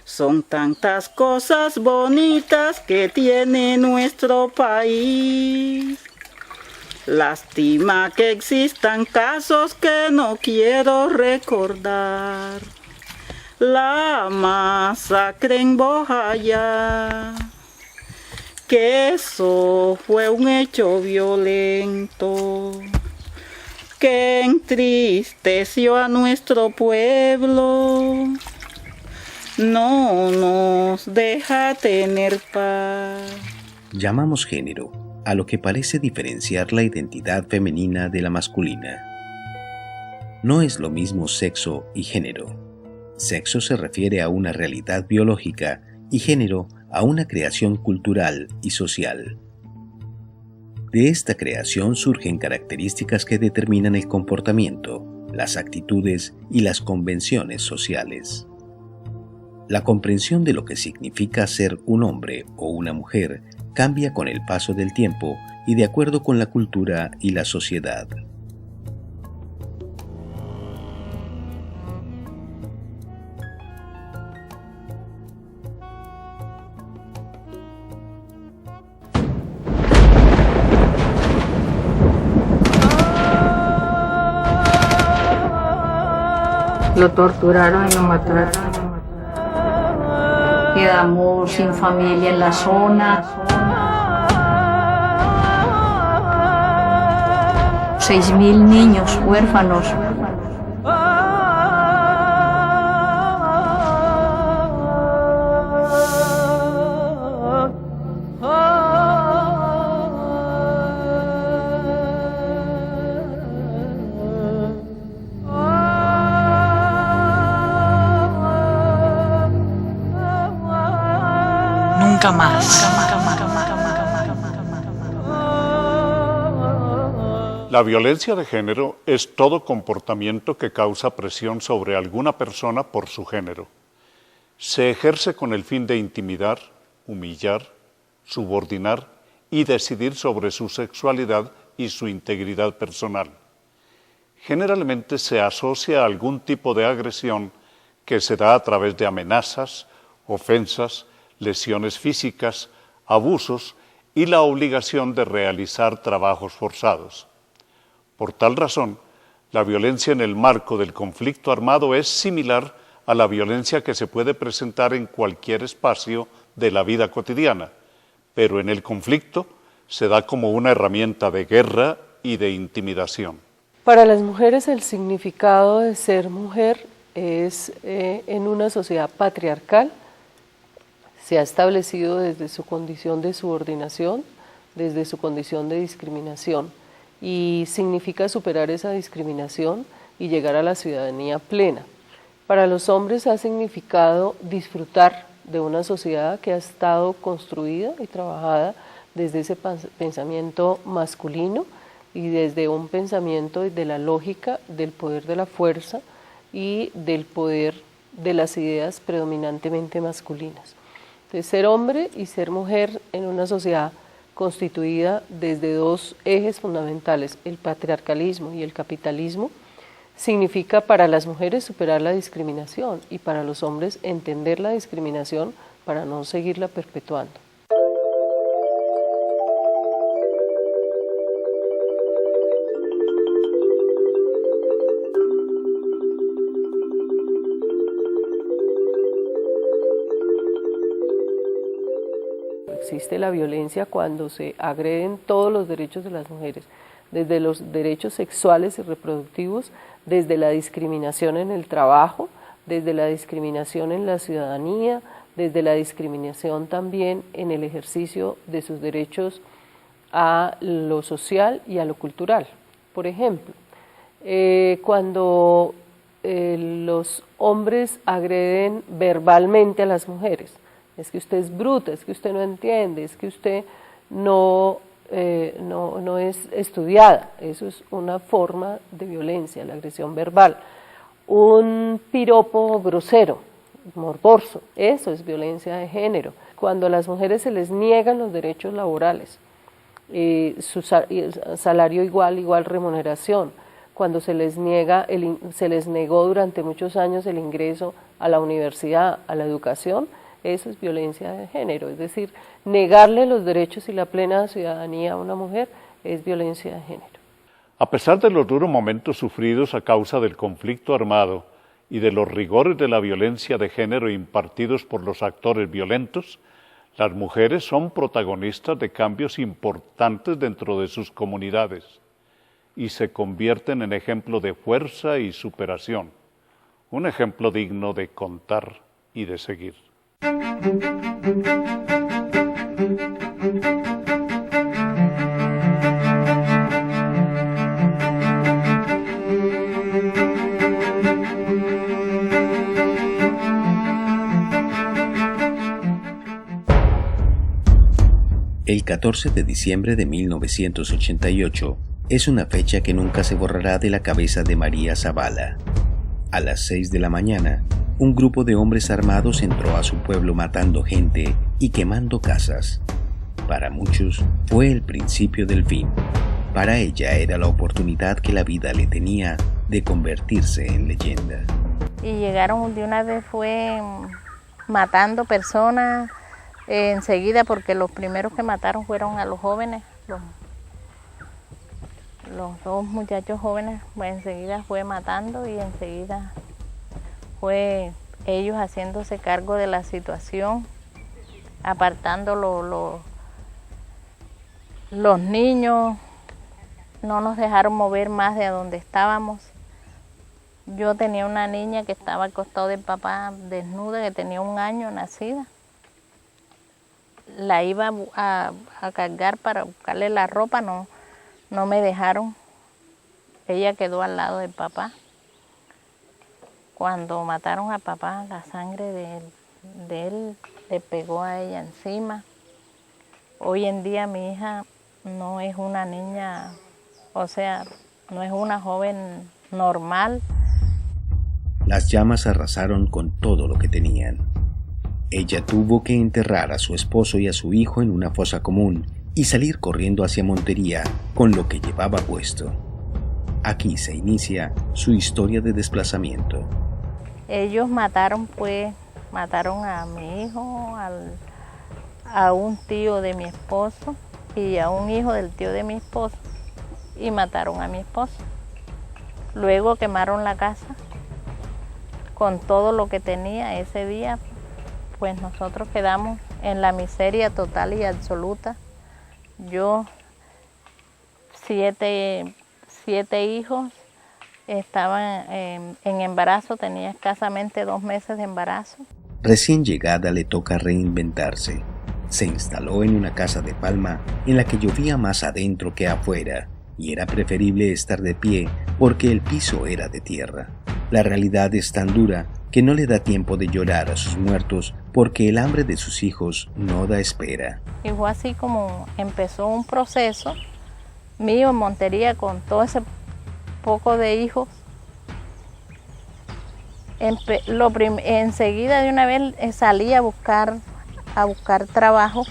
Son tantas cosas bonitas que tiene nuestro país. Lástima que existan casos que no quiero recordar. La masacre en Bojayá, que eso fue un hecho violento que entristeció a nuestro pueblo, no nos deja tener paz. Llamamos género a lo que parece diferenciar la identidad femenina de la masculina. No es lo mismo sexo y género. Sexo se refiere a una realidad biológica y género a una creación cultural y social. De esta creación surgen características que determinan el comportamiento, las actitudes y las convenciones sociales. La comprensión de lo que significa ser un hombre o una mujer cambia con el paso del tiempo y de acuerdo con la cultura y la sociedad. Lo torturaron y lo mataron. Quedamos sin familia en la zona. 6.000 niños huérfanos. Nunca más. La violencia de género es todo comportamiento que causa presión sobre alguna persona por su género. Se ejerce con el fin de intimidar, humillar, subordinar y decidir sobre su sexualidad y su integridad personal. Generalmente se asocia a algún tipo de agresión que se da a través de amenazas, ofensas, lesiones físicas, abusos y la obligación de realizar trabajos forzados. Por tal razón, la violencia en el marco del conflicto armado es similar a la violencia que se puede presentar en cualquier espacio de la vida cotidiana, pero en el conflicto se da como una herramienta de guerra y de intimidación. Para las mujeres el significado de ser mujer es en una sociedad patriarcal, se ha establecido desde su condición de subordinación, desde su condición de discriminación, y significa superar esa discriminación y llegar a la ciudadanía plena. Para los hombres ha significado disfrutar de una sociedad que ha estado construida y trabajada desde ese pensamiento masculino y desde un pensamiento de la lógica del poder de la fuerza y del poder de las ideas predominantemente masculinas. Entonces, ser hombre y ser mujer en una sociedad constituida desde dos ejes fundamentales, el patriarcalismo y el capitalismo, significa para las mujeres superar la discriminación y para los hombres entender la discriminación para no seguirla perpetuando. Existe la violencia cuando se agreden todos los derechos de las mujeres, desde los derechos sexuales y reproductivos, desde la discriminación en el trabajo, desde la discriminación en la ciudadanía, desde la discriminación también en el ejercicio de sus derechos a lo social y a lo cultural. Por ejemplo, cuando los hombres agreden verbalmente a las mujeres, es que usted es bruta, es que usted no entiende, es que usted no es estudiada. Eso es una forma de violencia, la agresión verbal. Un piropo grosero, morboso, eso es violencia de género. Cuando a las mujeres se les niegan los derechos laborales, su salario igual remuneración, cuando se les negó durante muchos años el ingreso a la universidad, a la educación, eso es violencia de género, es decir, negarle los derechos y la plena ciudadanía a una mujer es violencia de género. A pesar de los duros momentos sufridos a causa del conflicto armado y de los rigores de la violencia de género impartidos por los actores violentos, las mujeres son protagonistas de cambios importantes dentro de sus comunidades y se convierten en ejemplo de fuerza y superación, un ejemplo digno de contar y de seguir. El 14 de diciembre de 1988 es una fecha que nunca se borrará de la cabeza de María Zavala. A las 6 de la mañana, un grupo de hombres armados entró a su pueblo matando gente y quemando casas. Para muchos fue el principio del fin. Para ella era la oportunidad que la vida le tenía de convertirse en leyenda. Y llegaron de una vez, fue matando personas enseguida, porque los primeros que mataron fueron a los jóvenes, los dos muchachos jóvenes, pues enseguida fue matando y enseguida fue ellos haciéndose cargo de la situación, apartando los niños, no nos dejaron mover más de donde estábamos. Yo tenía una niña que estaba al costado del papá desnuda, que tenía 1 año nacida. La iba a cargar para buscarle la ropa, no me dejaron. Ella quedó al lado del papá. Cuando mataron a papá, la sangre de él le pegó a ella encima. Hoy en día mi hija no es una niña, o sea, no es una joven normal. Las llamas arrasaron con todo lo que tenían. Ella tuvo que enterrar a su esposo y a su hijo en una fosa común y salir corriendo hacia Montería con lo que llevaba puesto. Aquí se inicia su historia de desplazamiento. Ellos mataron a mi hijo, a un tío de mi esposo y a un hijo del tío de mi esposo, y mataron a mi esposo. Luego quemaron la casa con todo lo que tenía ese día. Pues nosotros quedamos en la miseria total y absoluta. Yo, 7 hijos, estaban en embarazo, tenía escasamente 2 meses de embarazo. Recién llegada le toca reinventarse. Se instaló en una casa de palma en la que llovía más adentro que afuera y era preferible estar de pie porque el piso era de tierra. La realidad es tan dura que no le da tiempo de llorar a sus muertos porque el hambre de sus hijos no da espera. Y fue así como empezó un proceso mío en Montería con todo ese poco de hijos. Enseguida de una vez salí a buscar trabajo.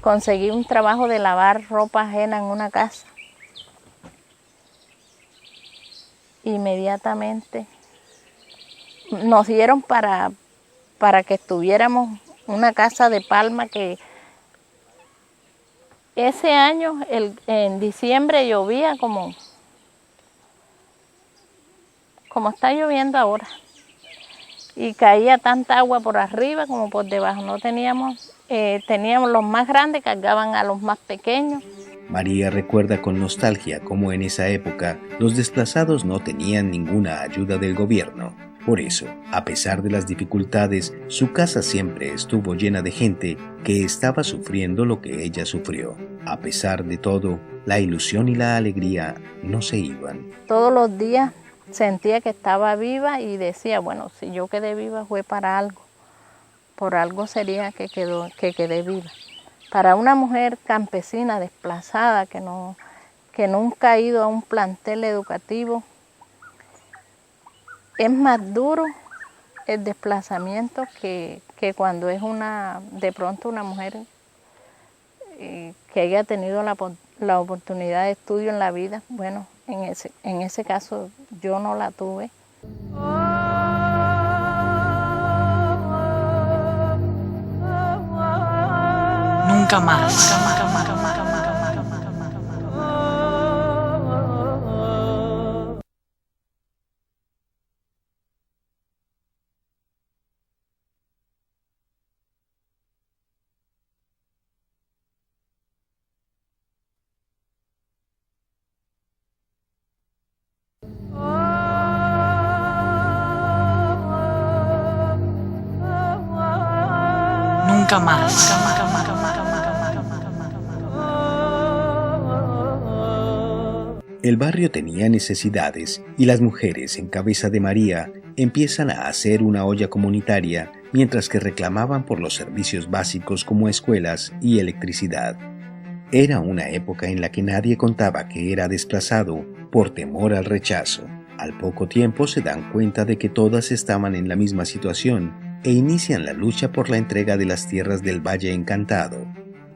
Conseguí un trabajo de lavar ropa ajena en una casa. Inmediatamente nos dieron para que estuviéramos una casa de palma que ese año, en diciembre, llovía como está lloviendo ahora. Y caía tanta agua por arriba como por debajo. No teníamos los más grandes, cargaban a los más pequeños. María recuerda con nostalgia cómo en esa época los desplazados no tenían ninguna ayuda del gobierno. Por eso, a pesar de las dificultades, su casa siempre estuvo llena de gente que estaba sufriendo lo que ella sufrió. A pesar de todo, la ilusión y la alegría no se iban. Todos los días sentía que estaba viva y decía, bueno, si yo quedé viva fue para algo. Por algo sería que quedé viva. Para una mujer campesina desplazada que nunca ha ido a un plantel educativo, es más duro el desplazamiento que cuando es de pronto una mujer que haya tenido la oportunidad de estudio en la vida. Bueno, En ese caso yo no la tuve. Nunca más. Nunca más. El barrio tenía necesidades y las mujeres en cabeza de María empiezan a hacer una olla comunitaria mientras que reclamaban por los servicios básicos como escuelas y electricidad. Era una época en la que nadie contaba que era desplazado por temor al rechazo. Al poco tiempo se dan cuenta de que todas estaban en la misma situación e inician la lucha por la entrega de las tierras del Valle Encantado,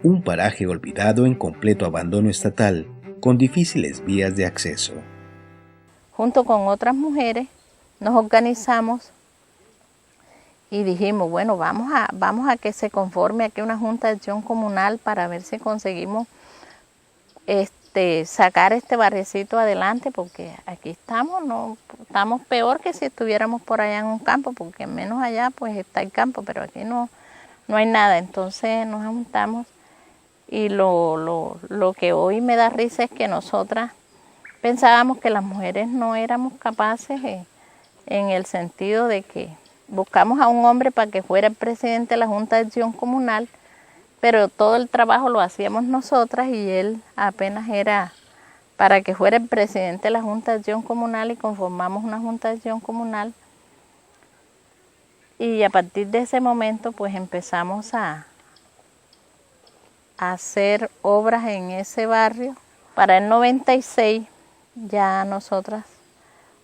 un paraje olvidado en completo abandono estatal con difíciles vías de acceso. Junto con otras mujeres nos organizamos y dijimos, bueno, vamos a que se conforme aquí una junta de acción comunal para ver si conseguimos sacar este barriecito adelante, porque aquí estamos peor que si estuviéramos por allá en un campo, porque menos allá pues está el campo, pero aquí no hay nada. Entonces nos juntamos y lo que hoy me da risa es que nosotras pensábamos que las mujeres no éramos capaces en el sentido de que buscamos a un hombre para que fuera el presidente de la Junta de Acción Comunal, pero todo el trabajo lo hacíamos nosotras y él apenas era para que fuera el presidente de la Junta de Acción Comunal, y conformamos una Junta de Acción Comunal. Y a partir de ese momento pues empezamos a hacer obras en ese barrio. Para el 96 ya nosotras,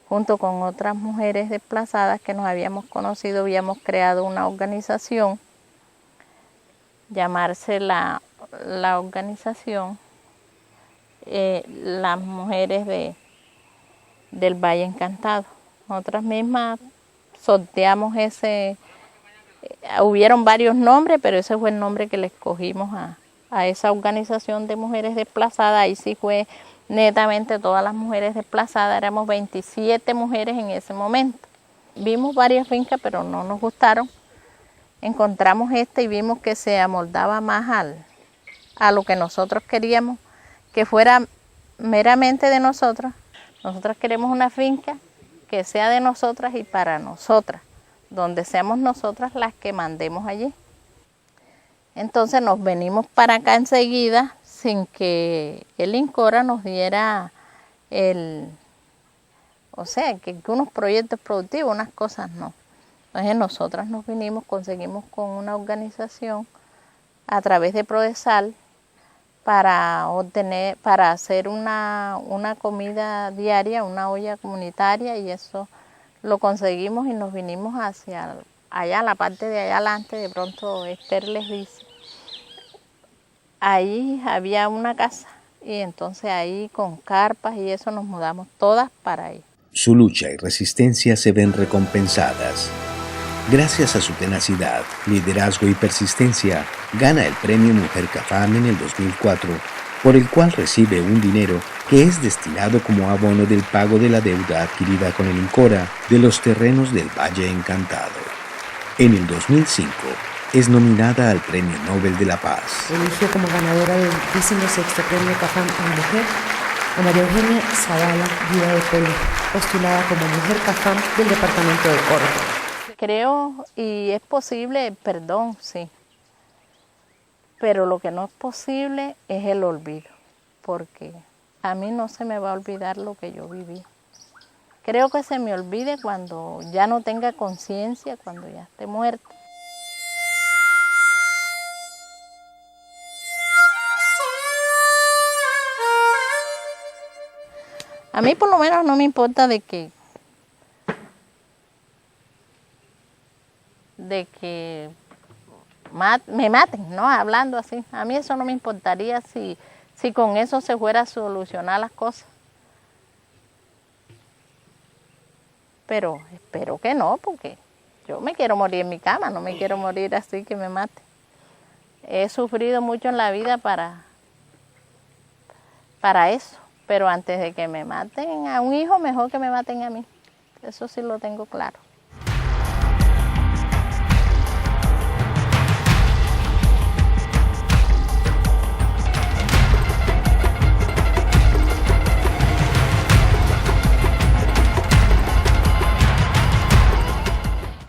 junto con otras mujeres desplazadas que nos habíamos conocido, habíamos creado una organización, llamarse la organización Las Mujeres del Valle Encantado. Nosotras mismas sorteamos hubieron varios nombres, pero ese fue el nombre que le escogimos a esa organización de mujeres desplazadas. Ahí sí fue netamente todas las mujeres desplazadas, éramos 27 mujeres en ese momento. Vimos varias fincas, pero no nos gustaron. Encontramos y vimos que se amoldaba más a lo que nosotros queríamos, que fuera meramente de nosotras. Nosotras queremos una finca que sea de nosotras y para nosotras, donde seamos nosotras las que mandemos allí. Entonces nos venimos para acá enseguida sin que el INCORA nos diera que unos proyectos productivos, unas cosas no. Entonces nosotras nos vinimos, conseguimos con una organización a través de Prodesal para hacer una comida diaria, una olla comunitaria, y eso lo conseguimos y nos vinimos hacia allá, la parte de allá adelante. De pronto Esther les dice, ahí había una casa y entonces ahí con carpas y eso nos mudamos todas para ahí. Su lucha y resistencia se ven recompensadas. Gracias a su tenacidad, liderazgo y persistencia, gana el premio Mujer CAFAM en el 2004, por el cual recibe un dinero que es destinado como abono del pago de la deuda adquirida con el INCORA de los terrenos del Valle Encantado. En el 2005, es nominada al Premio Nobel de la Paz. Eligió como ganadora del 16º Premio CAFAM a Mujer a María Eugenia Zavala Vida de Polo, postulada como Mujer CAFAM del departamento de Córdoba. Creo, y es posible, perdón, sí, pero lo que no es posible es el olvido, porque a mí no se me va a olvidar lo que yo viví. Creo que se me olvide cuando ya no tenga conciencia, cuando ya esté muerta. A mí por lo menos no me importa de que me maten, ¿no? Hablando así. A mí eso no me importaría si con eso se fuera a solucionar las cosas. pero espero que no, porque yo me quiero morir en mi cama, no me quiero morir así que me mate. He sufrido mucho en la vida para eso, pero antes de que me maten a un hijo, mejor que me maten a mí. Eso sí lo tengo claro.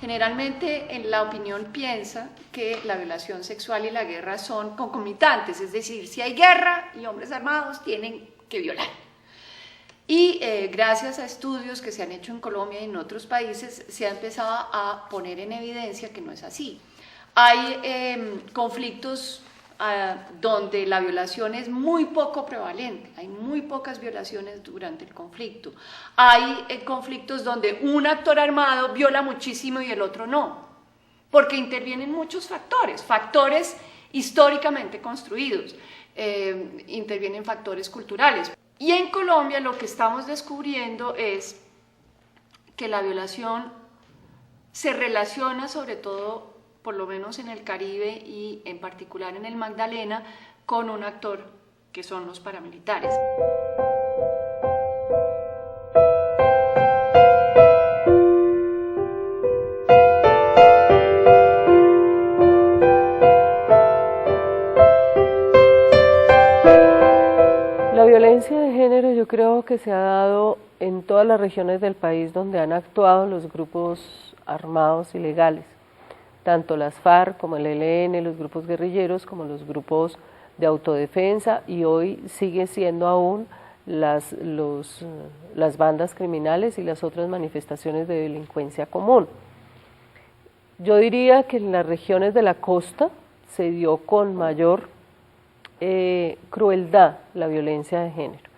Generalmente en la opinión piensa que la violación sexual y la guerra son concomitantes, es decir, si hay guerra y hombres armados tienen que violar. Y gracias a estudios que se han hecho en Colombia y en otros países se ha empezado a poner en evidencia que no es así. Hay conflictos donde la violación es muy poco prevalente, hay muy pocas violaciones durante el conflicto. Hay conflictos donde un actor armado viola muchísimo y el otro no, porque intervienen muchos factores históricamente construidos, intervienen factores culturales. Y en Colombia lo que estamos descubriendo es que la violación se relaciona sobre todo, por lo menos en el Caribe y en particular en el Magdalena, con un actor que son los paramilitares. La violencia de género yo creo que se ha dado en todas las regiones del país donde han actuado los grupos armados ilegales, tanto las FARC como el ELN, los grupos guerrilleros, como los grupos de autodefensa, y hoy sigue siendo aún las bandas criminales y las otras manifestaciones de delincuencia común. Yo diría que en las regiones de la costa se dio con mayor crueldad la violencia de género,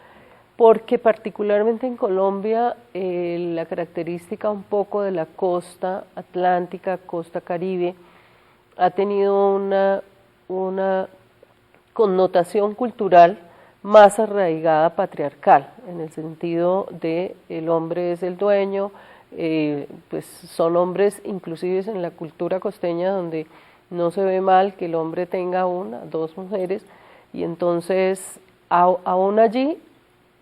porque particularmente en Colombia la característica un poco de la costa atlántica, costa caribe, ha tenido una connotación cultural más arraigada patriarcal, en el sentido de el hombre es el dueño, pues son hombres inclusive en la cultura costeña donde no se ve mal que el hombre tenga una, dos mujeres, y entonces aún allí,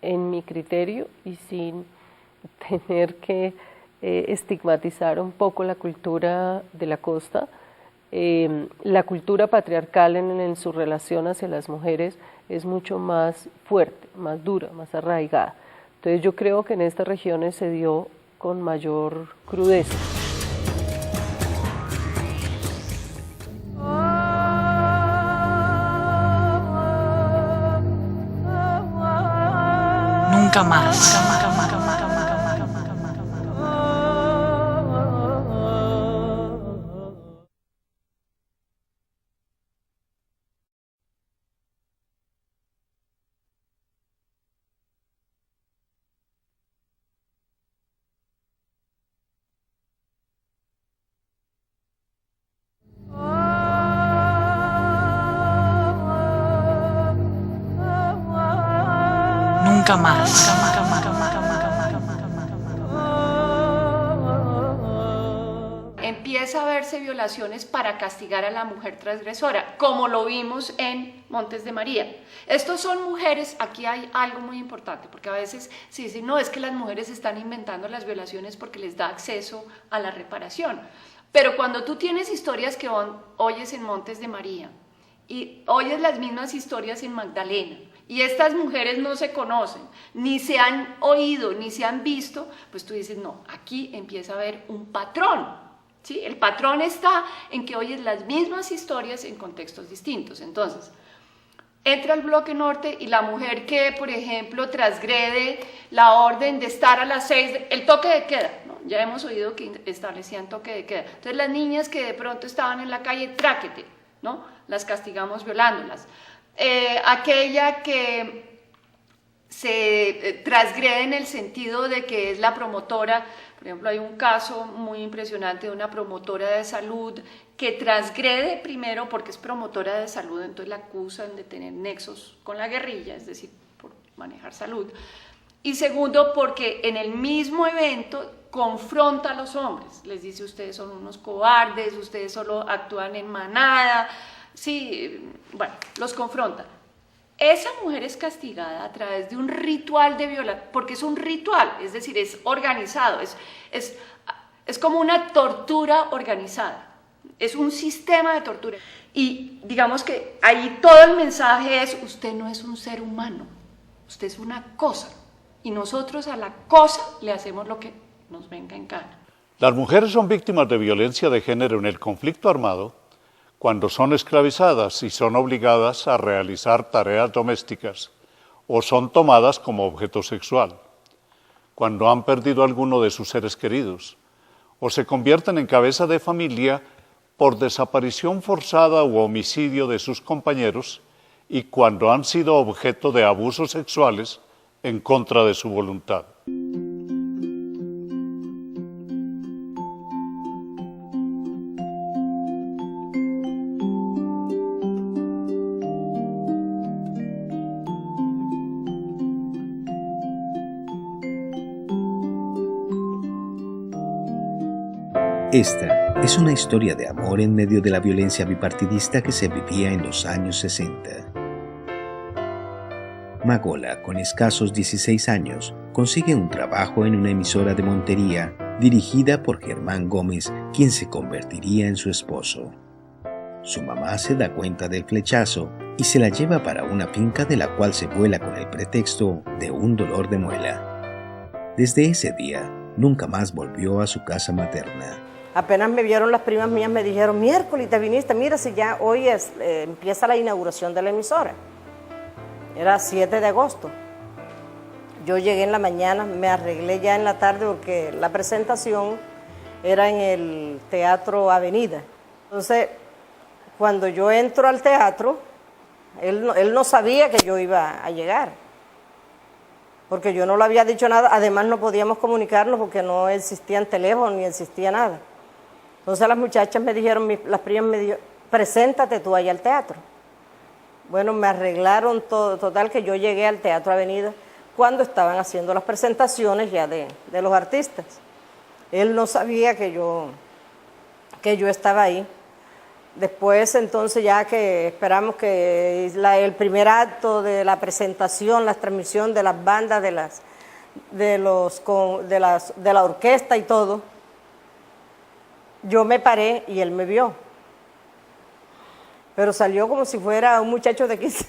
en mi criterio y sin tener que estigmatizar un poco la cultura de la costa, la cultura patriarcal en su relación hacia las mujeres es mucho más fuerte, más dura, más arraigada. Entonces yo creo que en estas regiones se dio con mayor crudeza. Nunca más. Nunca más. Empieza a verse violaciones para castigar a la mujer transgresora, como lo vimos en Montes de María. Estos son mujeres, aquí hay algo muy importante, porque a veces se dice, no, es que las mujeres están inventando las violaciones porque les da acceso a la reparación. Pero cuando tú tienes historias que oyes en Montes de María y oyes las mismas historias en Magdalena, y estas mujeres no se conocen, ni se han oído, ni se han visto, pues tú dices, no, aquí empieza a haber un patrón, ¿sí? El patrón está en que oyes las mismas historias en contextos distintos. Entonces, entra al bloque norte y la mujer que, por ejemplo, transgrede la orden de estar a las 6, el toque de queda, ¿no? Ya hemos oído que establecían toque de queda. Entonces, las niñas que de pronto estaban en la calle, tráquete, ¿no? Las castigamos violándolas. Aquella que se transgrede en el sentido de que es la promotora, por ejemplo, hay un caso muy impresionante de una promotora de salud que transgrede primero porque es promotora de salud, entonces la acusan de tener nexos con la guerrilla, es decir, por manejar salud, y segundo porque en el mismo evento confronta a los hombres, les dice ustedes son unos cobardes, ustedes solo actúan en manada, sí, bueno, los confronta. Esa mujer es castigada a través de un ritual de violación, porque es un ritual, es decir, es organizado, es como una tortura organizada, es un sistema de tortura. Y digamos que ahí todo el mensaje es, usted no es un ser humano, usted es una cosa, y nosotros a la cosa le hacemos lo que nos venga en gana. Las mujeres son víctimas de violencia de género en el conflicto armado cuando son esclavizadas y son obligadas a realizar tareas domésticas o son tomadas como objeto sexual, cuando han perdido alguno de sus seres queridos o se convierten en cabeza de familia por desaparición forzada u homicidio de sus compañeros y cuando han sido objeto de abusos sexuales en contra de su voluntad. Esta es una historia de amor en medio de la violencia bipartidista que se vivía en los años 60. Magola, con escasos 16 años, consigue un trabajo en una emisora de Montería dirigida por Germán Gómez, quien se convertiría en su esposo. Su mamá se da cuenta del flechazo y se la lleva para una finca de la cual se vuela con el pretexto de un dolor de muela. Desde ese día, nunca más volvió a su casa materna. Apenas me vieron las primas mías, me dijeron, miércoles te viniste, mira si ya hoy empieza la inauguración de la emisora. Era 7 de agosto. Yo llegué en la mañana, me arreglé ya en la tarde porque la presentación era en el Teatro Avenida. Entonces, cuando yo entro al teatro, él no sabía que yo iba a llegar, porque yo no le había dicho nada, además no podíamos comunicarnos porque no existían teléfonos ni existía nada. Entonces las muchachas me dijeron, las primas me dijeron, preséntate tú ahí al teatro. Bueno, me arreglaron todo, total que yo llegué al Teatro Avenida cuando estaban haciendo las presentaciones ya de los artistas. Él no sabía que yo estaba ahí. Después entonces ya que esperamos que el primer acto de la presentación, la transmisión de las bandas, de la orquesta y todo, yo me paré y él me vio. Pero salió como si fuera un muchacho de 15,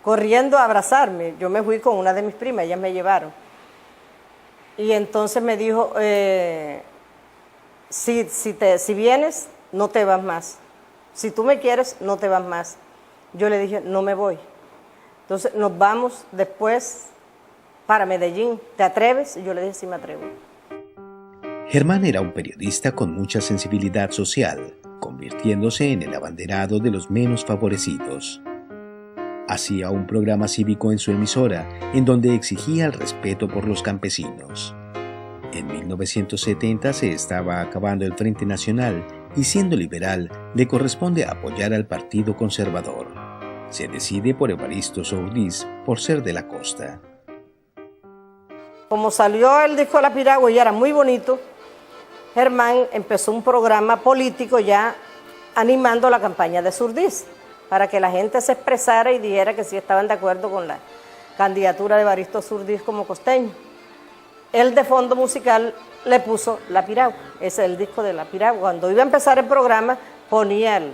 corriendo a abrazarme. Yo me fui con una de mis primas, ellas me llevaron. Y entonces me dijo, si vienes, no te vas más. Si tú me quieres, no te vas más. Yo le dije, no me voy. Entonces nos vamos después para Medellín. ¿Te atreves? Y yo le dije, sí me atrevo. Germán era un periodista con mucha sensibilidad social, convirtiéndose en el abanderado de los menos favorecidos. Hacía un programa cívico en su emisora, en donde exigía el respeto por los campesinos. En 1970 se estaba acabando el Frente Nacional y siendo liberal, le corresponde apoyar al Partido Conservador. Se decide por Evaristo Sourdís por ser de la costa. Como salió el disco de La Piragua y era muy bonito, Germán empezó un programa político ya animando la campaña de Sourdís, para que la gente se expresara y dijera que sí estaban de acuerdo con la candidatura de Evaristo Sourdís como costeño. Él de fondo musical le puso La Piragua, ese es el disco de La Piragua. Cuando iba a empezar el programa ponía el...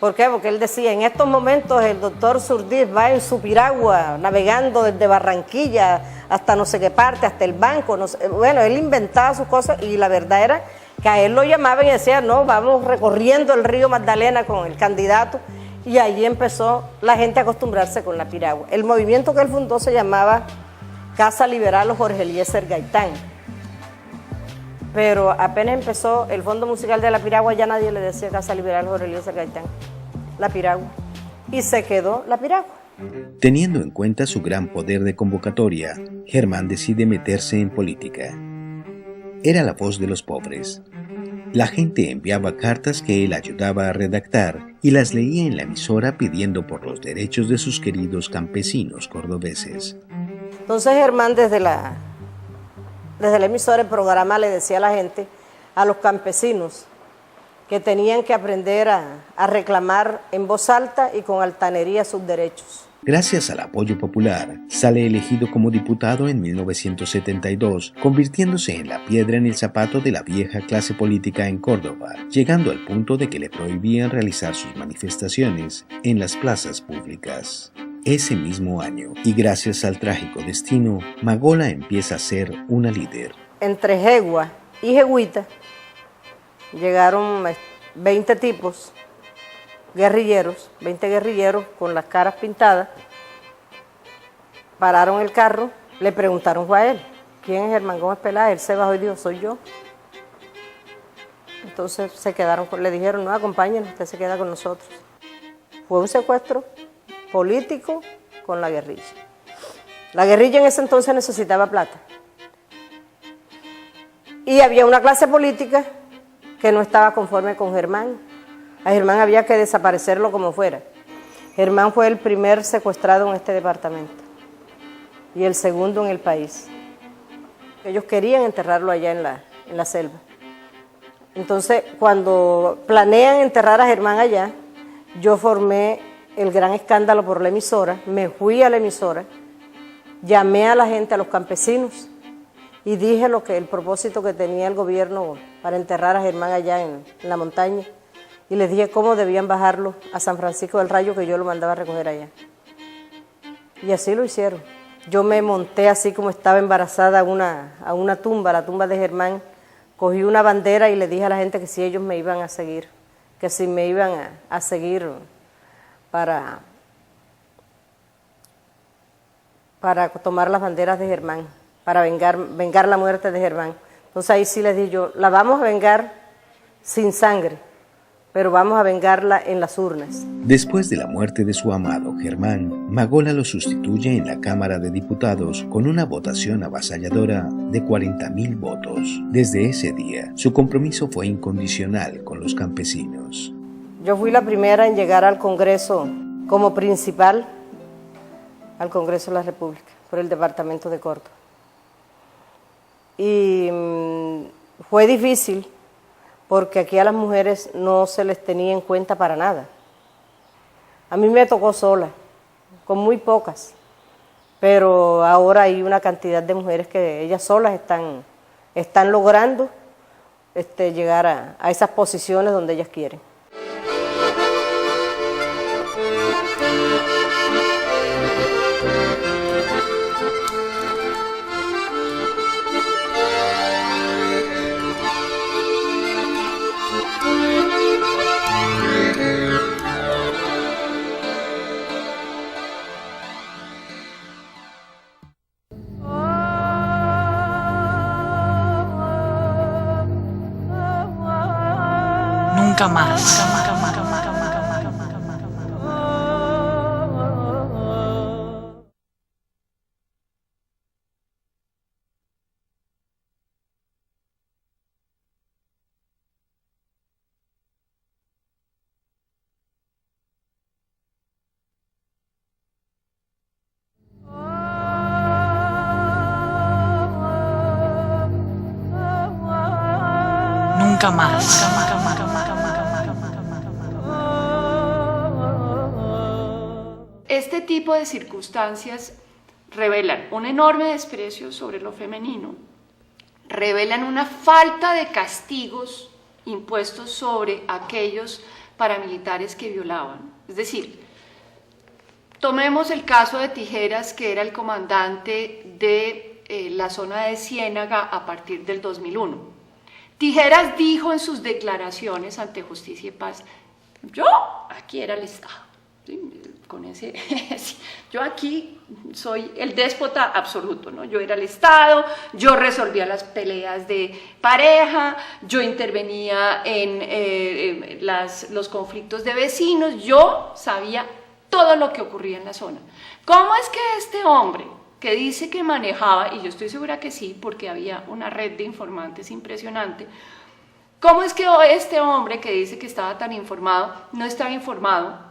¿Por qué? Porque él decía, en estos momentos el doctor Sourdís va en su piragua, navegando desde Barranquilla hasta no sé qué parte, hasta el banco. No sé. Bueno, él inventaba sus cosas y la verdad era que a él lo llamaban y decían, no, vamos recorriendo el río Magdalena con el candidato. Y ahí empezó la gente a acostumbrarse con La Piragua. El movimiento que él fundó se llamaba Casa Liberal Jorge Eliezer Gaitán. Pero apenas empezó el fondo musical de La Piragua, ya nadie le decía Casa Liberal Jorge Eliezer Gaitán, La Piragua. Y se quedó La Piragua. Teniendo en cuenta su gran poder de convocatoria, Germán decide meterse en política. Era la voz de los pobres. La gente enviaba cartas que él ayudaba a redactar y las leía en la emisora pidiendo por los derechos de sus queridos campesinos cordobeses. Entonces Germán desde desde la emisora el programa le decía a la gente, a los campesinos, que tenían que aprender a reclamar en voz alta y con altanería sus derechos. Gracias al apoyo popular, sale elegido como diputado en 1972, convirtiéndose en la piedra en el zapato de la vieja clase política en Córdoba, llegando al punto de que le prohibían realizar sus manifestaciones en las plazas públicas. Ese mismo año, y gracias al trágico destino, Magola empieza a ser una líder. Entre Jegua y Jeguita llegaron 20 tipos guerrilleros, 20 guerrilleros con las caras pintadas, pararon el carro, le preguntaron a él, ¿quién es Germán Gómez Peláez? Él se bajó y dijo, soy yo. Entonces se quedaron, le dijeron, no, acompáñenos, usted se queda con nosotros. Fue un secuestro político con la guerrilla. La guerrilla en ese entonces necesitaba plata. Y había una clase política que no estaba conforme con Germán. A Germán había que desaparecerlo como fuera. Germán fue el primer secuestrado en este departamento y el segundo en el país. Ellos querían enterrarlo allá en la selva. Entonces, cuando planean enterrar a Germán allá, yo formé el gran escándalo por la emisora, me fui a la emisora, llamé a la gente, a los campesinos, y dije el propósito que tenía el gobierno para enterrar a Germán allá en la montaña. Y les dije cómo debían bajarlo a San Francisco del Rayo, que yo lo mandaba a recoger allá. Y así lo hicieron. Yo me monté así como estaba embarazada a una tumba, la tumba de Germán. Cogí una bandera y le dije a la gente que si ellos me iban a seguir, que si me iban a seguir para tomar las banderas de Germán, para vengar la muerte de Germán. Entonces ahí sí les dije yo, la vamos a vengar sin sangre, pero vamos a vengarla en las urnas. Después de la muerte de su amado Germán, Magola lo sustituye en la Cámara de Diputados con una votación avasalladora de 40,000 votos. Desde ese día, su compromiso fue incondicional con los campesinos. Yo fui la primera en llegar al Congreso como principal, al Congreso de la República, por el departamento de Córdoba. Y fue difícil, porque aquí a las mujeres no se les tenía en cuenta para nada. A mí me tocó sola, con muy pocas, pero ahora hay una cantidad de mujeres que ellas solas están logrando llegar a esas posiciones donde ellas quieren. Nunca más. Nunca más. Este tipo de circunstancias revelan un enorme desprecio sobre lo femenino, revelan una falta de castigos impuestos sobre aquellos paramilitares que violaban. Es decir, tomemos el caso de Tijeras, que era el comandante de la zona de Ciénaga a partir del 2001. Tijeras dijo en sus declaraciones ante Justicia y Paz, yo aquí era el Estado. Yo aquí soy el déspota absoluto, ¿no? Yo era el Estado, yo resolvía las peleas de pareja, yo intervenía en los conflictos de vecinos, yo sabía todo lo que ocurría en la zona. ¿Cómo es que este hombre que dice que manejaba, y yo estoy segura que sí, porque había una red de informantes impresionante, cómo es que este hombre que dice que estaba tan informado, no estaba informado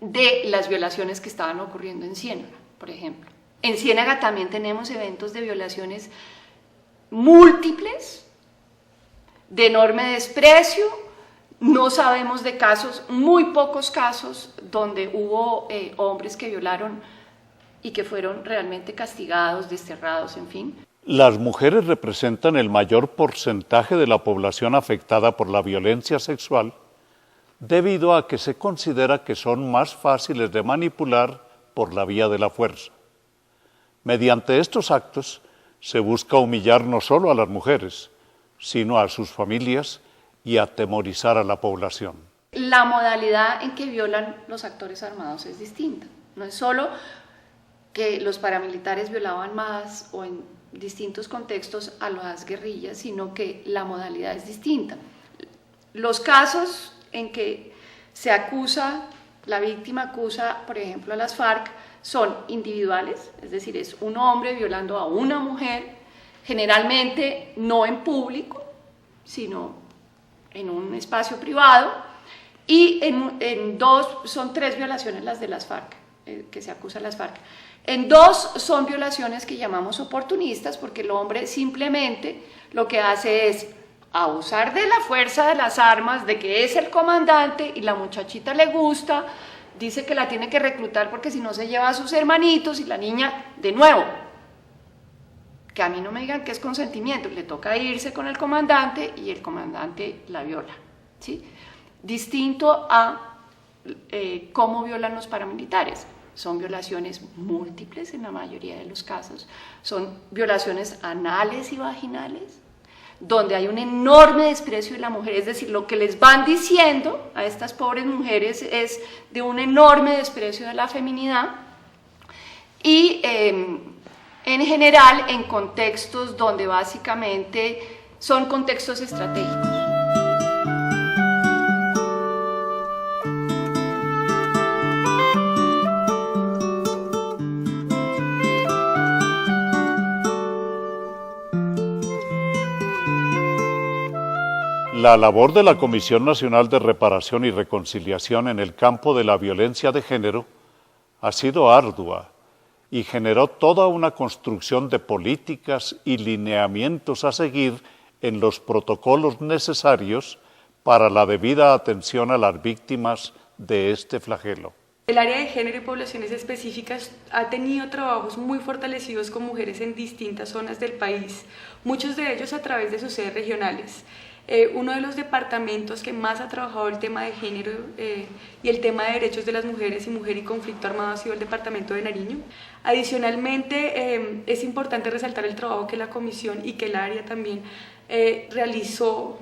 de las violaciones que estaban ocurriendo en Ciénaga, por ejemplo? En Ciénaga también tenemos eventos de violaciones múltiples, de enorme desprecio. No sabemos de casos, muy pocos casos, donde hubo hombres que violaron y que fueron realmente castigados, desterrados, en fin. Las mujeres representan el mayor porcentaje de la población afectada por la violencia sexual debido a que se considera que son más fáciles de manipular por la vía de la fuerza. Mediante estos actos se busca humillar no solo a las mujeres, sino a sus familias y atemorizar a la población. La modalidad en que violan los actores armados es distinta. No es solo que los paramilitares violaban más o en distintos contextos a las guerrillas, sino que la modalidad es distinta. Los casos en que se acusa, la víctima acusa, por ejemplo, a las FARC, son individuales, es decir, es un hombre violando a una mujer, generalmente no en público, sino en un espacio privado, y son 3 violaciones las de las FARC, que se acusa a las FARC. En 2 son violaciones que llamamos oportunistas, porque el hombre simplemente lo que hace es abusar de la fuerza de las armas, de que es el comandante y la muchachita le gusta, dice que la tiene que reclutar porque si no se lleva a sus hermanitos, y la niña, de nuevo, que a mí no me digan que es consentimiento, le toca irse con el comandante y el comandante la viola, ¿sí? Distinto a cómo violan los paramilitares. Son violaciones múltiples en la mayoría de los casos, son violaciones anales y vaginales, donde hay un enorme desprecio de la mujer, es decir, lo que les van diciendo a estas pobres mujeres es de un enorme desprecio de la feminidad, y en general en contextos donde básicamente son contextos estratégicos. La labor de la Comisión Nacional de Reparación y Reconciliación en el campo de la violencia de género ha sido ardua y generó toda una construcción de políticas y lineamientos a seguir en los protocolos necesarios para la debida atención a las víctimas de este flagelo. El área de género y poblaciones específicas ha tenido trabajos muy fortalecidos con mujeres en distintas zonas del país, muchos de ellos a través de sus sedes regionales. Uno de los departamentos que más ha trabajado el tema de género y el tema de derechos de las mujeres y mujer y conflicto armado ha sido el departamento de Nariño. Adicionalmente, es importante resaltar el trabajo que la comisión y que el área también realizó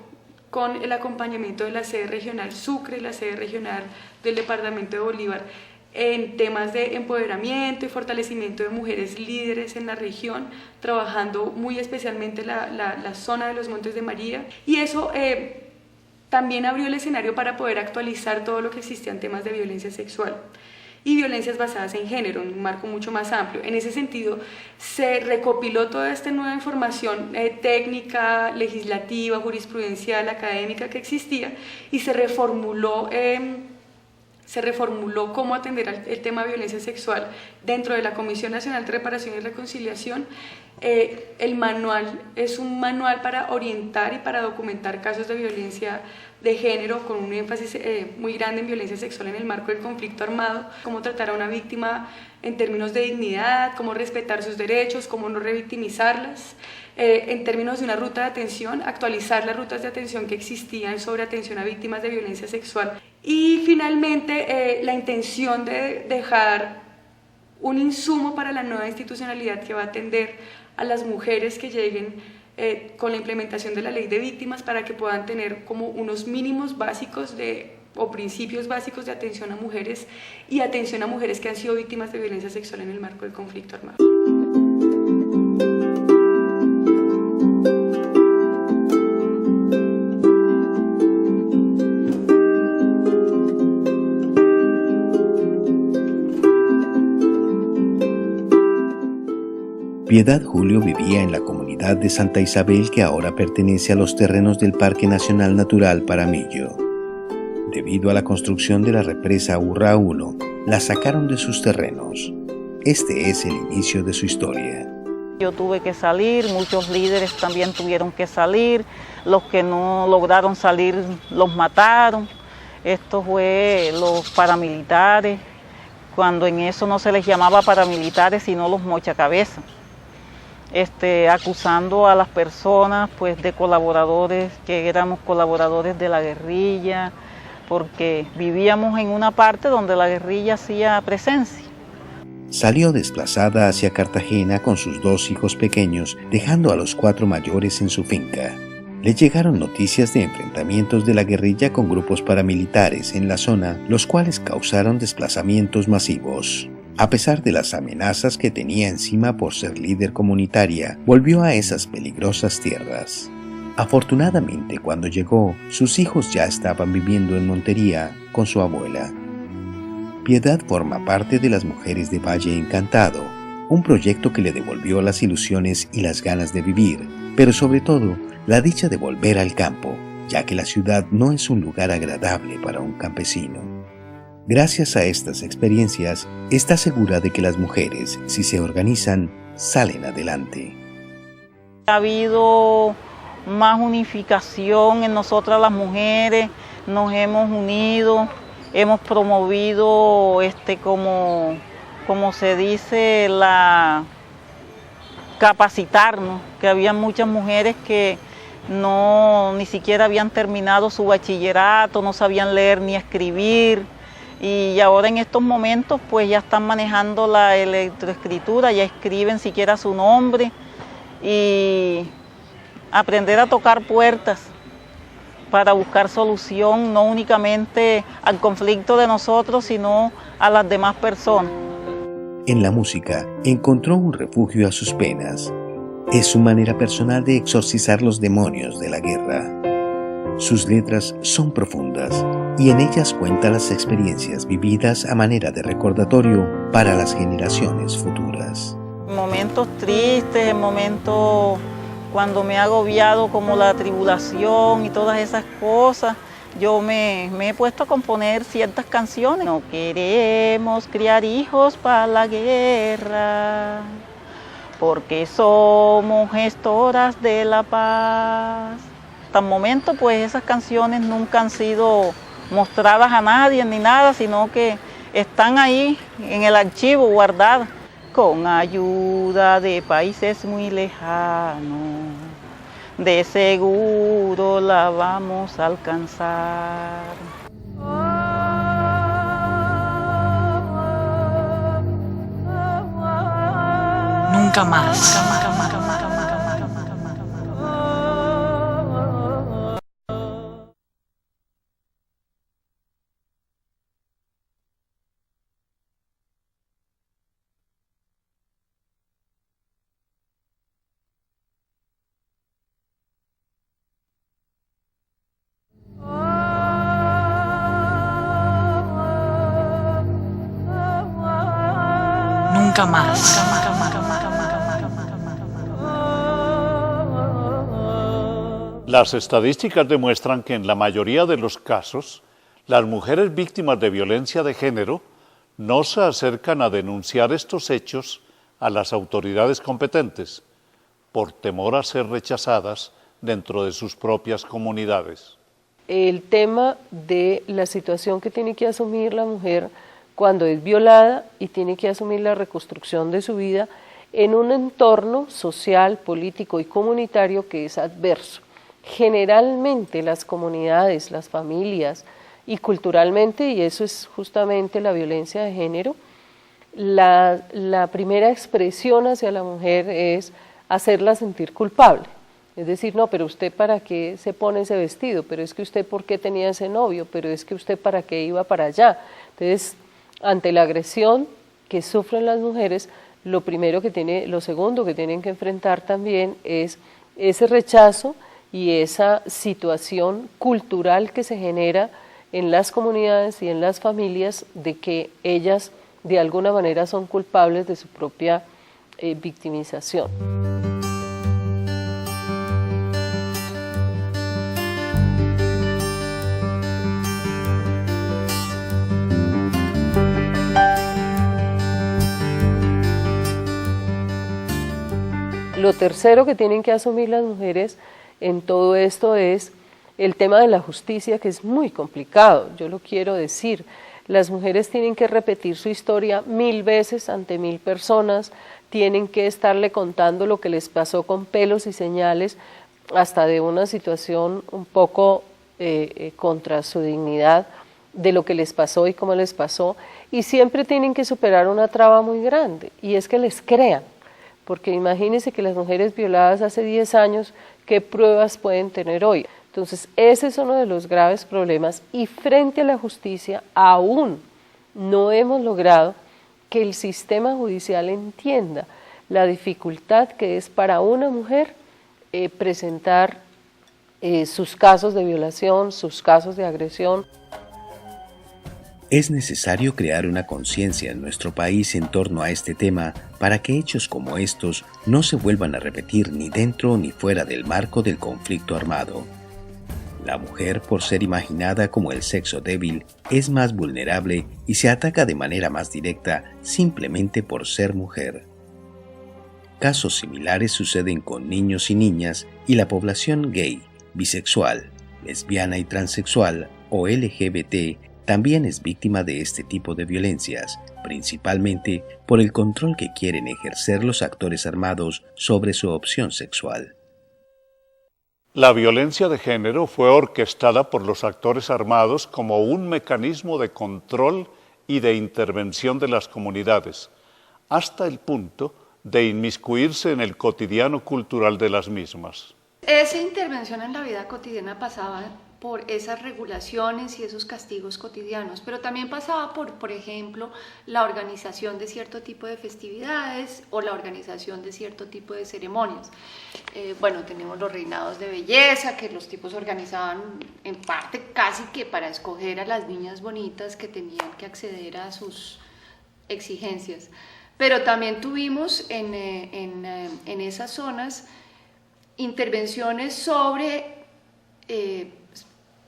con el acompañamiento de la sede regional Sucre y la sede regional del departamento de Bolívar en temas de empoderamiento y fortalecimiento de mujeres líderes en la región, trabajando muy especialmente la zona de los Montes de María, y eso también abrió el escenario para poder actualizar todo lo que existía en temas de violencia sexual y violencias basadas en género, en un marco mucho más amplio. En ese sentido, se recopiló toda esta nueva información técnica, legislativa, jurisprudencial, académica que existía, y se reformuló cómo atender el tema de violencia sexual dentro de la Comisión Nacional de Reparación y Reconciliación. El manual es un manual para orientar y para documentar casos de violencia de género, con un énfasis muy grande en violencia sexual en el marco del conflicto armado, cómo tratar a una víctima en términos de dignidad, cómo respetar sus derechos, cómo no revictimizarlas. En términos de una ruta de atención, actualizar las rutas de atención que existían sobre atención a víctimas de violencia sexual. Y finalmente, la intención de dejar un insumo para la nueva institucionalidad que va a atender a las mujeres que lleguen con la implementación de la ley de víctimas, para que puedan tener como unos mínimos básicos o principios básicos de atención a mujeres y atención a mujeres que han sido víctimas de violencia sexual en el marco del conflicto armado. Piedad Julio vivía en la comunidad de Santa Isabel, que ahora pertenece a los terrenos del Parque Nacional Natural Paramillo. Debido a la construcción de la represa Urra 1, la sacaron de sus terrenos. Este es el inicio de su historia. Yo tuve que salir, muchos líderes también tuvieron que salir, los que no lograron salir los mataron. Esto fue los paramilitares, cuando en eso no se les llamaba paramilitares sino los mochacabezas, acusando a las personas pues de colaboradores, que éramos colaboradores de la guerrilla, porque vivíamos en una parte donde la guerrilla hacía presencia. Salió desplazada hacia Cartagena con sus 2 hijos pequeños, dejando a los 4 mayores en su finca. Le llegaron noticias de enfrentamientos de la guerrilla con grupos paramilitares en la zona, los cuales causaron desplazamientos masivos. A pesar de las amenazas que tenía encima por ser líder comunitaria, volvió a esas peligrosas tierras. Afortunadamente, cuando llegó, sus hijos ya estaban viviendo en Montería con su abuela. Piedad forma parte de las Mujeres de Valle Encantado, un proyecto que le devolvió las ilusiones y las ganas de vivir, pero sobre todo, la dicha de volver al campo, ya que la ciudad no es un lugar agradable para un campesino. Gracias a estas experiencias, está segura de que las mujeres, si se organizan, salen adelante. Ha habido más unificación en nosotras las mujeres, nos hemos unido, hemos promovido, como se dice, capacitarnos, que había muchas mujeres que ni siquiera habían terminado su bachillerato, no sabían leer ni escribir, y ahora en estos momentos pues ya están manejando la electroescritura, ya escriben siquiera su nombre, y aprender a tocar puertas para buscar solución no únicamente al conflicto de nosotros, sino a las demás personas. En la música encontró un refugio a sus penas. Es su manera personal de exorcizar los demonios de la guerra. Sus letras son profundas y en ellas cuenta las experiencias vividas a manera de recordatorio para las generaciones futuras. En momentos tristes, en momentos cuando me ha agobiado como la tribulación y todas esas cosas, yo me he puesto a componer ciertas canciones. No queremos criar hijos para la guerra, porque somos gestoras de la paz. Hasta el momento pues esas canciones nunca han sido mostradas a nadie ni nada, sino que están ahí en el archivo guardadas. Con ayuda de países muy lejanos, de seguro la vamos a alcanzar. Nunca más. Nunca más. Las estadísticas demuestran que en la mayoría de los casos, las mujeres víctimas de violencia de género no se acercan a denunciar estos hechos a las autoridades competentes por temor a ser rechazadas dentro de sus propias comunidades. El tema de la situación que tiene que asumir la mujer cuando es violada y tiene que asumir la reconstrucción de su vida en un entorno social, político y comunitario que es adverso. Generalmente las comunidades, las familias y culturalmente, y eso es justamente la violencia de género, la primera expresión hacia la mujer es hacerla sentir culpable. Es decir, no, pero usted para qué se pone ese vestido, pero es que usted por qué tenía ese novio, pero es que usted para qué iba para allá. Entonces, ante la agresión que sufren las mujeres, lo segundo que tienen que enfrentar también es ese rechazo y esa situación cultural que se genera en las comunidades y en las familias de que ellas de alguna manera son culpables de su propia victimización. Lo tercero que tienen que asumir las mujeres en todo esto es el tema de la justicia, que es muy complicado, yo lo quiero decir. Las mujeres tienen que repetir su historia 1000 veces ante 1000 personas, tienen que estarle contando lo que les pasó con pelos y señales, hasta de una situación un poco contra su dignidad, de lo que les pasó y cómo les pasó, y siempre tienen que superar una traba muy grande, y es que les crean, porque imagínense que las mujeres violadas hace 10 años, ¿qué pruebas pueden tener hoy? Entonces, ese es uno de los graves problemas, y frente a la justicia aún no hemos logrado que el sistema judicial entienda la dificultad que es para una mujer presentar sus casos de violación, sus casos de agresión. Es necesario crear una conciencia en nuestro país en torno a este tema para que hechos como estos no se vuelvan a repetir ni dentro ni fuera del marco del conflicto armado. La mujer, por ser imaginada como el sexo débil, es más vulnerable y se ataca de manera más directa simplemente por ser mujer. Casos similares suceden con niños y niñas y la población gay, bisexual, lesbiana y transexual o LGBT también es víctima de este tipo de violencias, principalmente por el control que quieren ejercer los actores armados sobre su opción sexual. La violencia de género fue orquestada por los actores armados como un mecanismo de control y de intervención de las comunidades, hasta el punto de inmiscuirse en el cotidiano cultural de las mismas. Esa intervención en la vida cotidiana pasaba por esas regulaciones y esos castigos cotidianos, pero también pasaba por ejemplo, la organización de cierto tipo de festividades o la organización de cierto tipo de ceremonias. Bueno, tenemos los reinados de belleza que los tipos organizaban en parte casi que para escoger a las niñas bonitas que tenían que acceder a sus exigencias, pero también tuvimos en esas zonas intervenciones sobre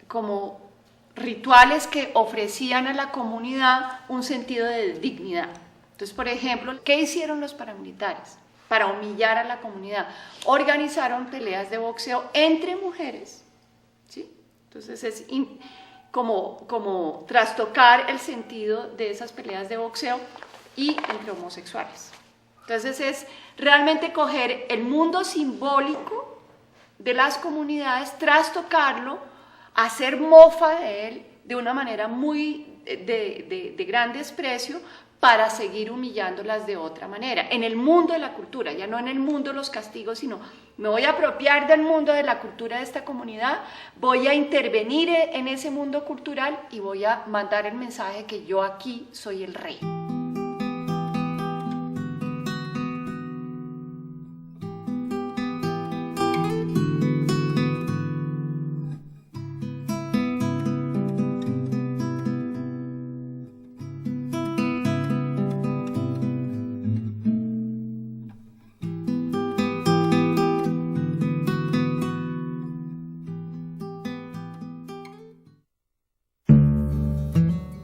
como rituales que ofrecían a la comunidad un sentido de dignidad. Entonces, por ejemplo, ¿qué hicieron los paramilitares para humillar a la comunidad? Organizaron peleas de boxeo entre mujeres, ¿sí? Entonces es como trastocar el sentido de esas peleas de boxeo y entre homosexuales. Entonces es realmente coger el mundo simbólico de las comunidades, trastocarlo, hacer mofa de él de una manera muy de gran desprecio para seguir humillándolas de otra manera, en el mundo de la cultura, ya no en el mundo de los castigos, sino me voy a apropiar del mundo de la cultura de esta comunidad, voy a intervenir en ese mundo cultural y voy a mandar el mensaje que yo aquí soy el rey.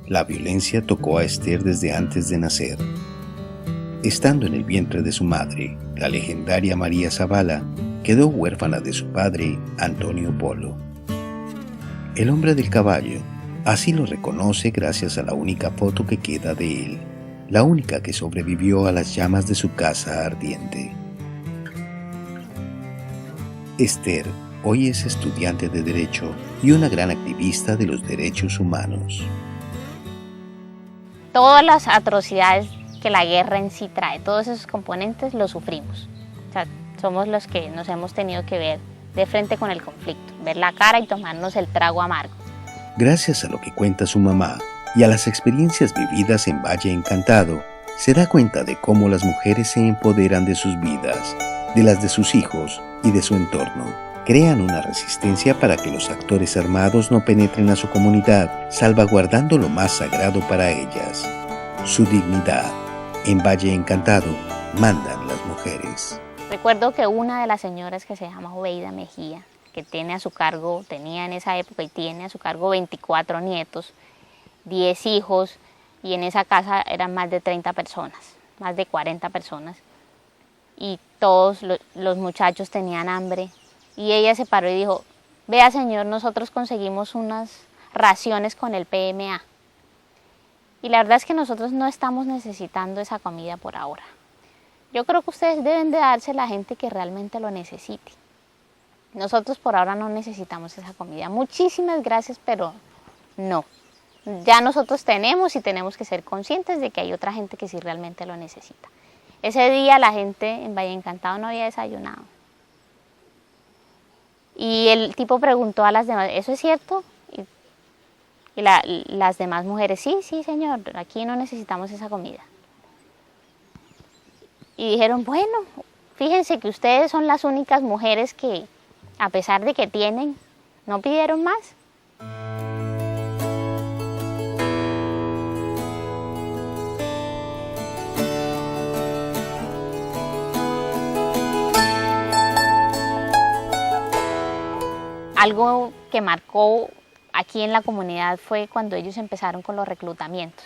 La violencia tocó a Esther desde antes de nacer. Estando en el vientre de su madre, la legendaria María Zavala quedó huérfana de su padre, Antonio Polo. El hombre del caballo, así lo reconoce gracias a la única foto que queda de él, la única que sobrevivió a las llamas de su casa ardiente. Esther hoy es estudiante de Derecho y una gran activista de los derechos humanos. Todas las atrocidades que la guerra en sí trae, todos esos componentes los sufrimos. O sea, somos los que nos hemos tenido que ver de frente con el conflicto, ver la cara y tomarnos el trago amargo. Gracias a lo que cuenta su mamá y a las experiencias vividas en Valle Encantado, se da cuenta de cómo las mujeres se empoderan de sus vidas, de las de sus hijos y de su entorno. Crean una resistencia para que los actores armados no penetren a su comunidad, salvaguardando lo más sagrado para ellas, su dignidad. En Valle Encantado mandan las mujeres. Recuerdo que una de las señoras que se llama Obeida Mejía, que tenía en esa época y tiene a su cargo 24 nietos, 10 hijos, y en esa casa eran más de 30 personas, más de 40 personas. y todos los muchachos tenían hambre. Y ella se paró y dijo, vea señor, nosotros conseguimos unas raciones con el PMA. Y la verdad es que nosotros no estamos necesitando esa comida por ahora. Yo creo que ustedes deben de dársela a la gente que realmente lo necesite. Nosotros por ahora no necesitamos esa comida. Muchísimas gracias, pero no. Ya nosotros tenemos y tenemos que ser conscientes de que hay otra gente que sí realmente lo necesita. Ese día la gente en Valle Encantado no había desayunado. Y el tipo preguntó a las demás, ¿eso es cierto? Y las demás mujeres, sí, sí señor, aquí no necesitamos esa comida. Y dijeron, bueno, fíjense que ustedes son las únicas mujeres que, a pesar de que tienen, no pidieron más. Algo que marcó aquí en la comunidad fue cuando ellos empezaron con los reclutamientos.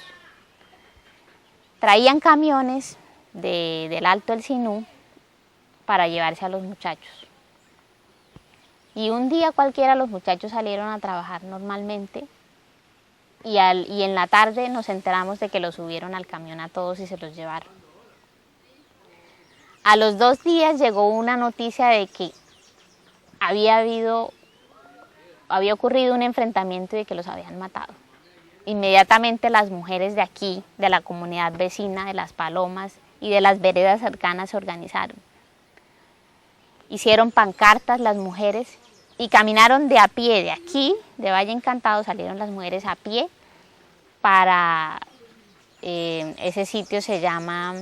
Traían camiones del Alto del Sinú para llevarse a los muchachos. Y un día cualquiera los muchachos salieron a trabajar normalmente y en la tarde nos enteramos de que los subieron al camión a todos y se los llevaron. A los 2 días llegó una noticia de que había ocurrido un enfrentamiento y de que los habían matado. Inmediatamente las mujeres de aquí, de la comunidad vecina, de Las Palomas y de las veredas cercanas se organizaron. Hicieron pancartas las mujeres y caminaron de a pie, de aquí, de Valle Encantado, salieron las mujeres a pie para, ese sitio se llama,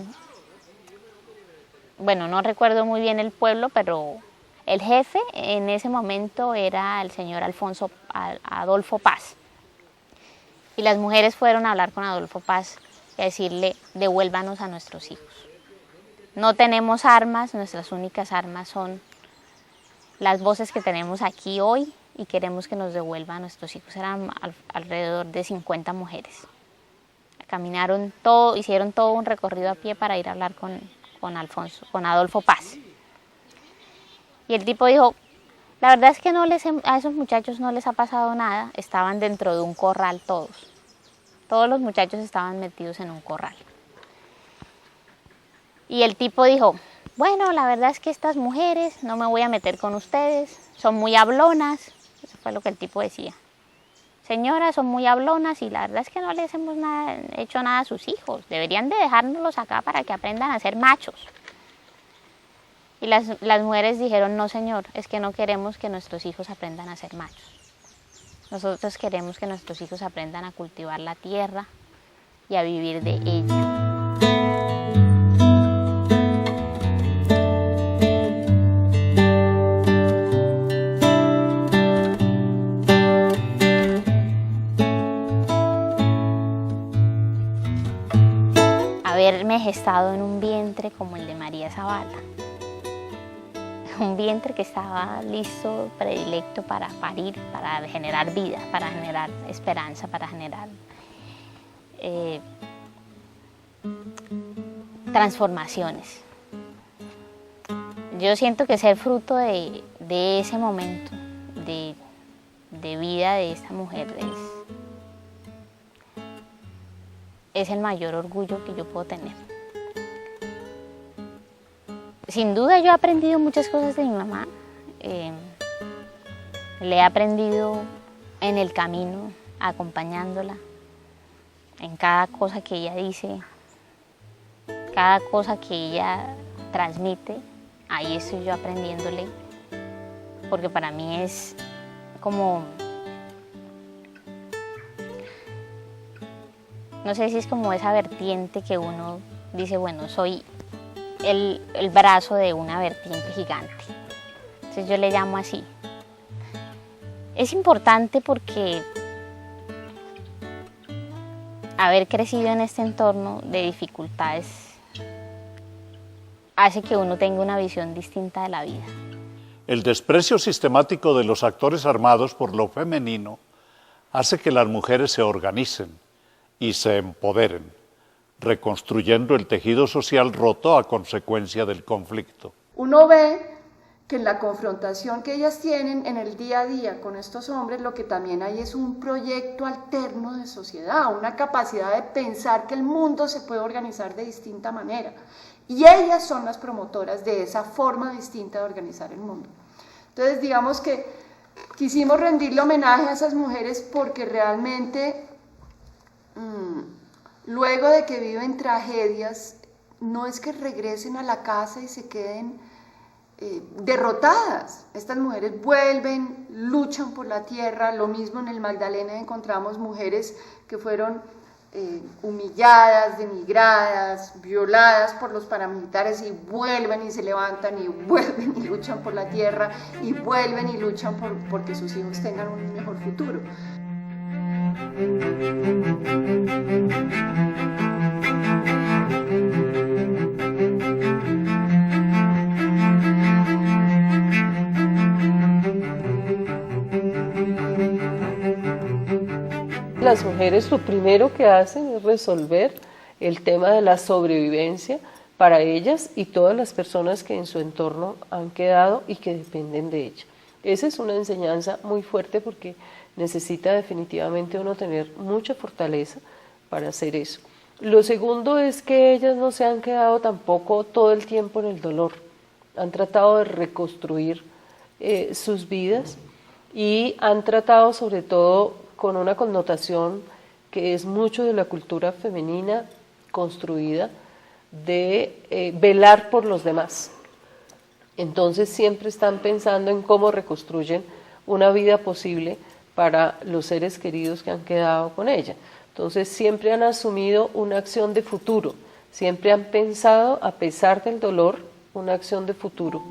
bueno, no recuerdo muy bien el pueblo, pero el jefe en ese momento era el señor Adolfo Paz. Y las mujeres fueron a hablar con Adolfo Paz y a decirle, devuélvanos a nuestros hijos. No tenemos armas, nuestras únicas armas son las voces que tenemos aquí hoy y queremos que nos devuelvan a nuestros hijos. Eran alrededor de 50 mujeres. Caminaron todo, hicieron todo un recorrido a pie para ir a hablar con Adolfo Paz. Y el tipo dijo, la verdad es que a esos muchachos no les ha pasado nada, estaban dentro de un corral todos. Todos los muchachos estaban metidos en un corral. Y el tipo dijo, bueno, la verdad es que estas mujeres, no me voy a meter con ustedes, son muy hablonas. Eso fue lo que el tipo decía. Señoras, son muy hablonas y la verdad es que no les hemos hecho nada a sus hijos. Deberían de dejárnoslos acá para que aprendan a ser machos. Y las mujeres dijeron, no señor, es que no queremos que nuestros hijos aprendan a ser machos. Nosotros queremos que nuestros hijos aprendan a cultivar la tierra y a vivir de ella. Haberme gestado en un vientre como el de María Zavala. Un vientre que estaba listo, predilecto para parir, para generar vida, para generar esperanza, para generar transformaciones. Yo siento que ser fruto de ese momento de vida de esta mujer es el mayor orgullo que yo puedo tener. Sin duda yo he aprendido muchas cosas de mi mamá. Le he aprendido en el camino, acompañándola, en cada cosa que ella dice, cada cosa que ella transmite, ahí estoy yo aprendiéndole, porque para mí es como, no sé si es como esa vertiente que uno dice, bueno, soy el brazo de una vertiente gigante. Entonces yo le llamo así. Es importante porque haber crecido en este entorno de dificultades hace que uno tenga una visión distinta de la vida. El desprecio sistemático de los actores armados por lo femenino hace que las mujeres se organicen y se empoderen, reconstruyendo el tejido social roto a consecuencia del conflicto. Uno ve que en la confrontación que ellas tienen en el día a día con estos hombres, lo que también hay es un proyecto alterno de sociedad, una capacidad de pensar que el mundo se puede organizar de distinta manera. Y ellas son las promotoras de esa forma distinta de organizar el mundo. Entonces, digamos que quisimos rendirle homenaje a esas mujeres porque realmente, luego de que viven tragedias, no es que regresen a la casa y se queden derrotadas. Estas mujeres vuelven, luchan por la tierra. Lo mismo en el Magdalena encontramos mujeres que fueron humilladas, denigradas, violadas por los paramilitares y vuelven y se levantan y vuelven y luchan por la tierra y vuelven y luchan porque sus hijos tengan un mejor futuro. Las mujeres lo primero que hacen es resolver el tema de la sobrevivencia para ellas y todas las personas que en su entorno han quedado y que dependen de ella. Esa es una enseñanza muy fuerte porque necesita definitivamente uno tener mucha fortaleza para hacer eso. Lo segundo es que ellas no se han quedado tampoco todo el tiempo en el dolor, han tratado de reconstruir sus vidas y han tratado sobre todo con una connotación que es mucho de la cultura femenina construida de velar por los demás. Entonces siempre están pensando en cómo reconstruyen una vida posible para los seres queridos que han quedado con ella. Entonces siempre han asumido una acción de futuro, siempre han pensado, a pesar del dolor, una acción de futuro.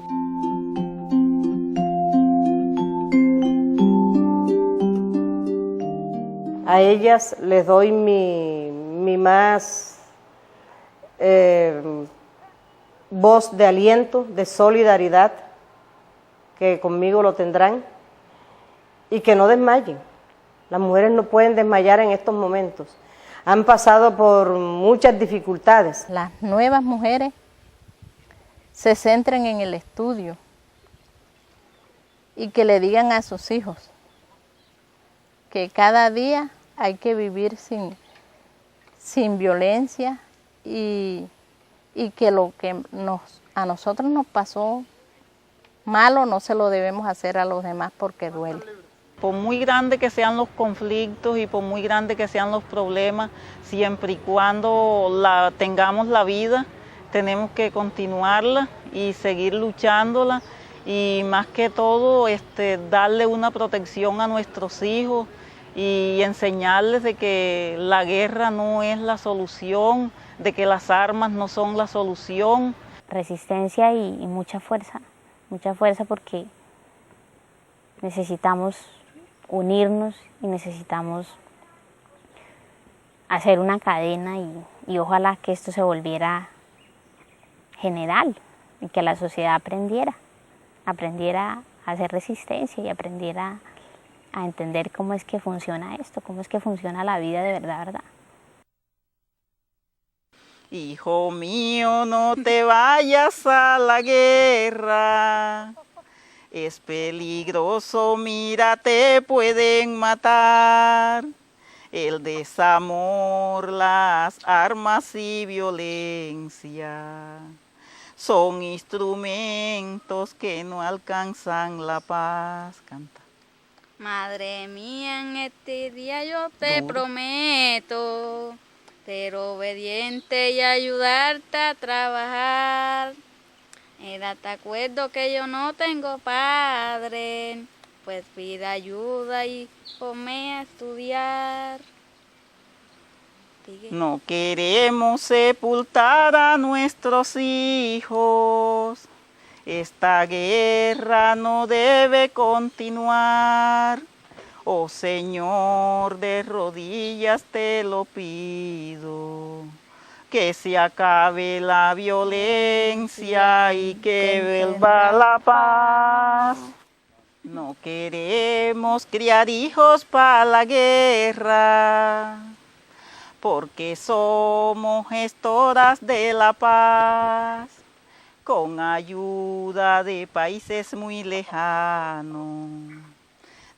A ellas les doy mi más voz de aliento, de solidaridad, que conmigo lo tendrán, y que no desmayen. Las mujeres no pueden desmayar en estos momentos. Han pasado por muchas dificultades. Las nuevas mujeres se centren en el estudio y que le digan a sus hijos que cada día hay que vivir sin violencia y que lo que a nosotros nos pasó malo no se lo debemos hacer a los demás porque duele. Por muy grande que sean los conflictos y por muy grande que sean los problemas, siempre y cuando tengamos la vida, tenemos que continuarla y seguir luchándola y más que todo darle una protección a nuestros hijos y enseñarles de que la guerra no es la solución, de que las armas no son la solución. Resistencia y mucha fuerza porque necesitamos unirnos y necesitamos hacer una cadena y ojalá que esto se volviera general y que la sociedad aprendiera a hacer resistencia y aprendiera a entender cómo es que funciona esto, cómo es que funciona la vida de verdad. Hijo mío, no te vayas a la guerra, es peligroso, mira, te pueden matar. El desamor, las armas y violencia son instrumentos que no alcanzan la paz. Canta. Madre mía, en este día yo te prometo ser obediente y ayudarte a trabajar. Te acuerdo que yo no tengo padre, pues pide ayuda y ponme a estudiar. No queremos sepultar a nuestros hijos. Esta guerra no debe continuar. Oh Señor, de rodillas te lo pido, que se acabe la violencia y que vuelva la paz. No queremos criar hijos para la guerra, porque somos gestoras de la paz, con ayuda de países muy lejanos.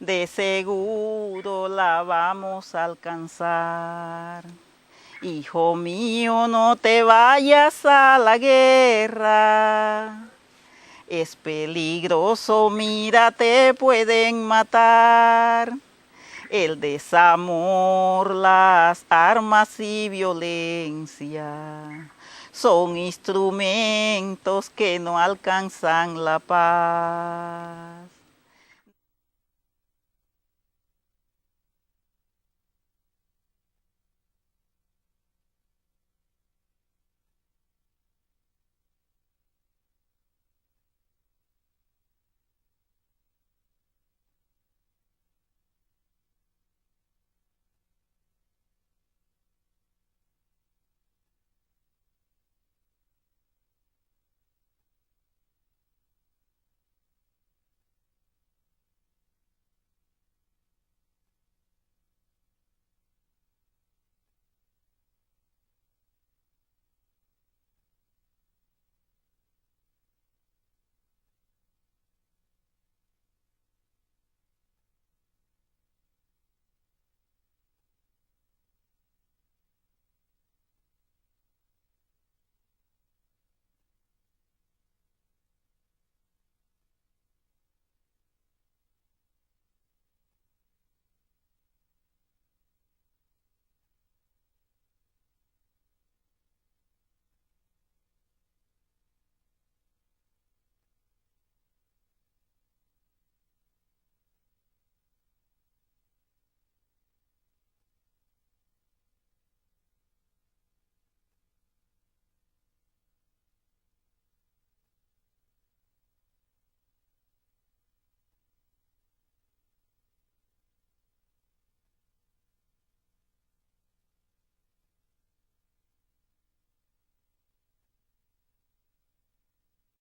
De seguro la vamos a alcanzar. Hijo mío, no te vayas a la guerra. Es peligroso, mira, te pueden matar. El desamor, las armas y violencia son instrumentos que no alcanzan la paz.